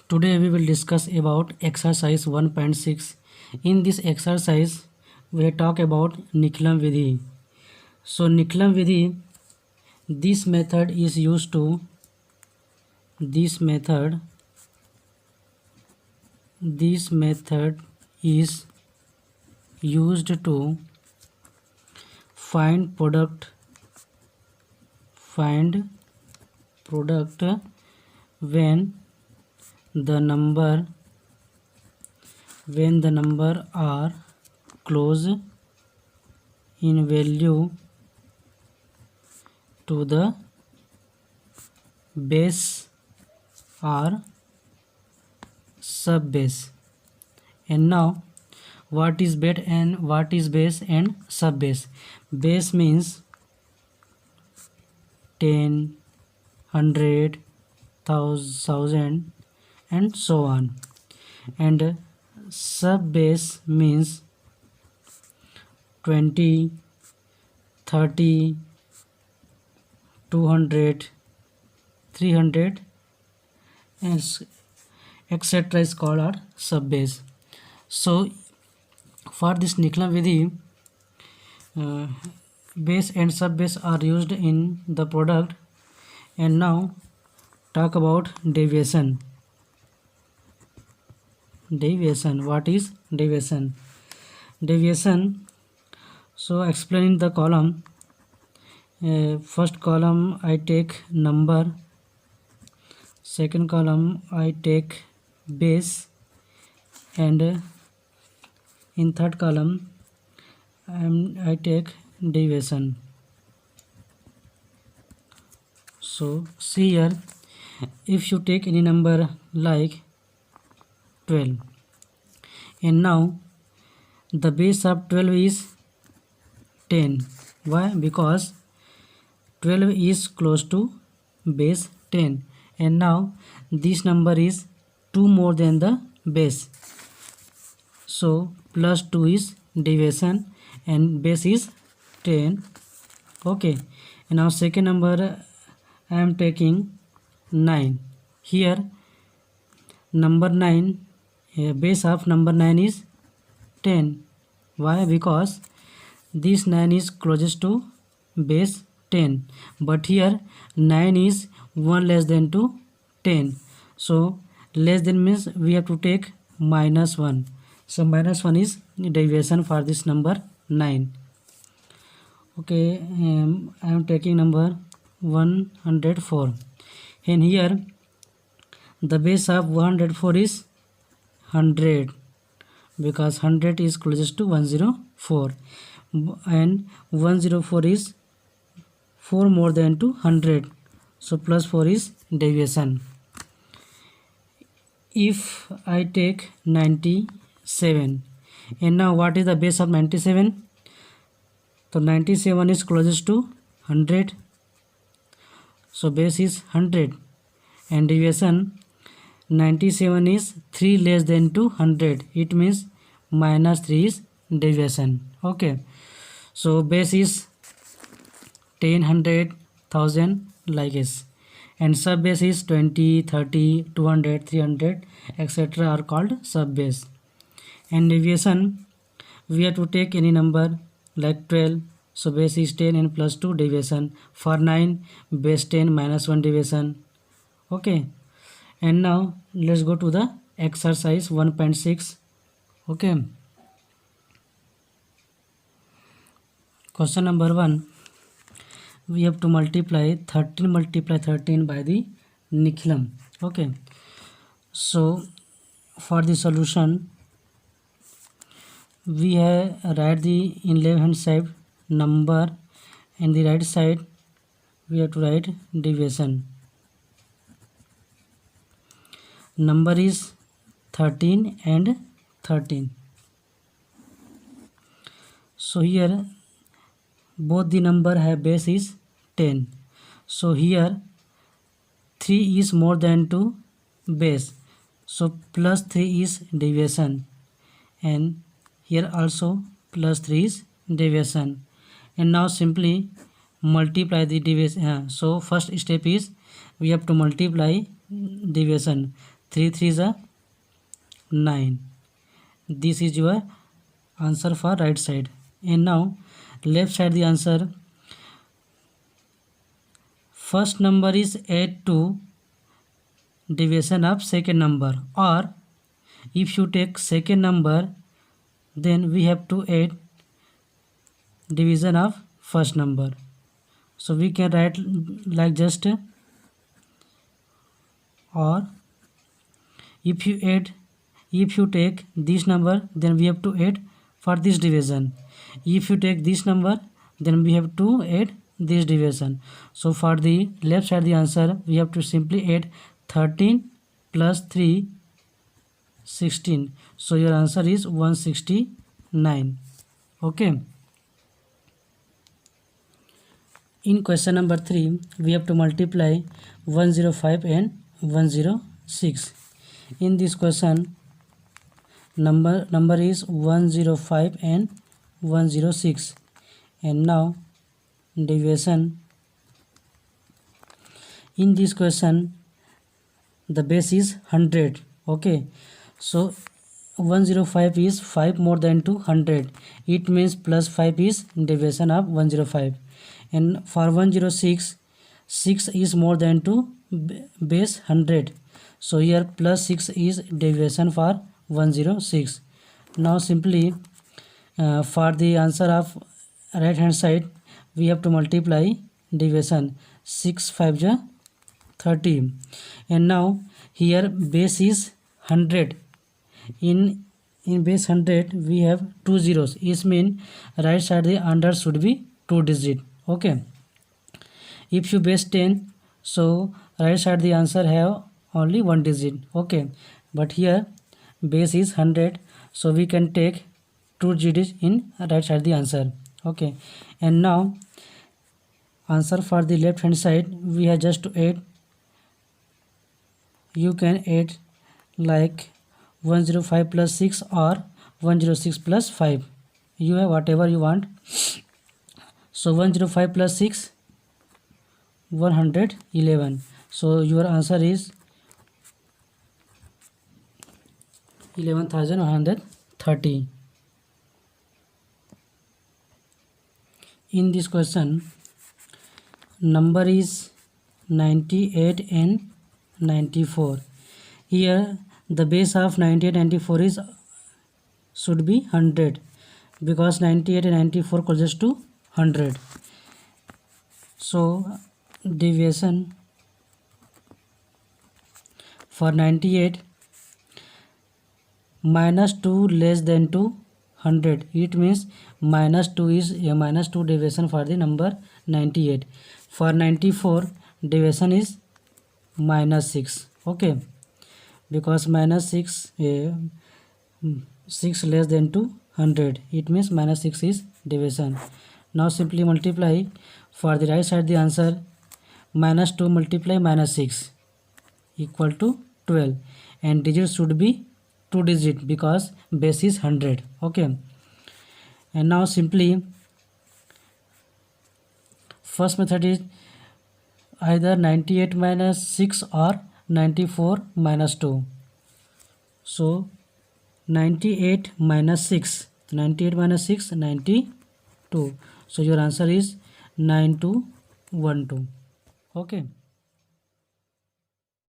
Today we will discuss about exercise 1.6. In this exercise we talk about Niklam Vidhi. So Niklam Vidhi, this method is used to this method is used to find product when the number are close in value to the base or sub base. And now what is base and sub base? Base means 10, 100, 1000 and so on, and sub base means 20, 30, 200, 300 and etc. is called our sub base. So for this Niklam Vidhi, base and sub base are used in the product. And now talk about deviation. What is deviation? So explaining the column, first column I take number, second column I take base, and in third column I take deviation. So see here, if you take any number like 12, and now the base of 12 is 10. Why? Because 12 is close to base 10, and now this number is 2 more than the base, so plus 2 is deviation and base is 10. Okay, and now second number I am taking 9. Here number 9, base of number 9 is 10. Why? Because this 9 is closest to base 10, but here 9 is 1 less than to 10, so less than means we have to take minus 1, so minus 1 is deviation for this number 9. Okay, I am taking number 104, and here the base of 104 is 100, because 100 is closest to 104, and 104 is 4 more than to 100, so plus 4 is deviation. If I take 97, and now what is the base of 97? So 97 is closest to 100, so base is 100, and deviation 97 is 3 less than to 100, it means minus 3 is deviation. Okay, so base is 10, 100, 1000 like this, and sub base is 20, 30, 200, 300 etc. are called sub base. And deviation, we have to take any number like 12, so base is 10 and plus 2 deviation. For 9, base 10 minus 1 deviation. Okay, and now let's go to the exercise 1.6. okay, question number 1, we have to multiply 13 by the Niklam. Okay, so for the solution we have write the in left hand side number, and the right side we have to write deviation. Number is 13 and 13, so here both the number have base is 10, so here 3 is more than to base, so plus 3 is deviation, and here also plus 3 is deviation. And now simply multiply the deviation. So first step is we have to multiply deviation. 3 3 is 9. This is your answer for right side. And now left side the answer. First number is add to division of second number, or if you take second number, then we have to add division of first number. So we can write like just, or if you take this number, then we have to add for this division. If you take this number, then we have to add this division. So for the left side the answer, we have to simply add 13 plus 3, 16. So your answer is 169. Okay. In question number 3, we have to multiply 105 and 106. In this question, number is 105 and 106. And now division. In this question, the base is 100. Okay, so 105 is 5 more than 200. It means plus 5 is division of 105. And for 106, 6 is more than 2 base 100. So here plus 6 is division for 106. Now simply for the answer of right hand side, we have to multiply division. 6 5 is 30. And now here base is 100. In base 100 we have 2 zeros. It means right side the under should be 2 digit. Okay. If you base 10, so right side the answer have only 1 digit. Okay. But here base is 100, so we can take 2 digits in right side the answer. Okay. And now answer for the left hand side, we have just to add. You can add like 105 plus 6 or 106 plus 5. You have whatever you want. So 105 plus 6, 111. So your answer is 11,130. In this question, number is 98 and 94. Here the base of 98 94 is should be 100, because 98 and 94 closes to 100. So division for 98, minus 2 less than 200. It means minus 2 is a minus 2 division for the number 98. For 94 division is minus 6. Okay, because minus 6 6 less than 200, it means minus 6 is division. Now simply multiply. For the right side the answer, minus 2 multiply minus 6 equal to 12, and digit should be 2 digit because base is 100. Okay. And now simply first method is either 98 minus 6 or 94 minus 2. So 98 minus 6, 98 minus 6, 92. So your answer is 9212. Okay.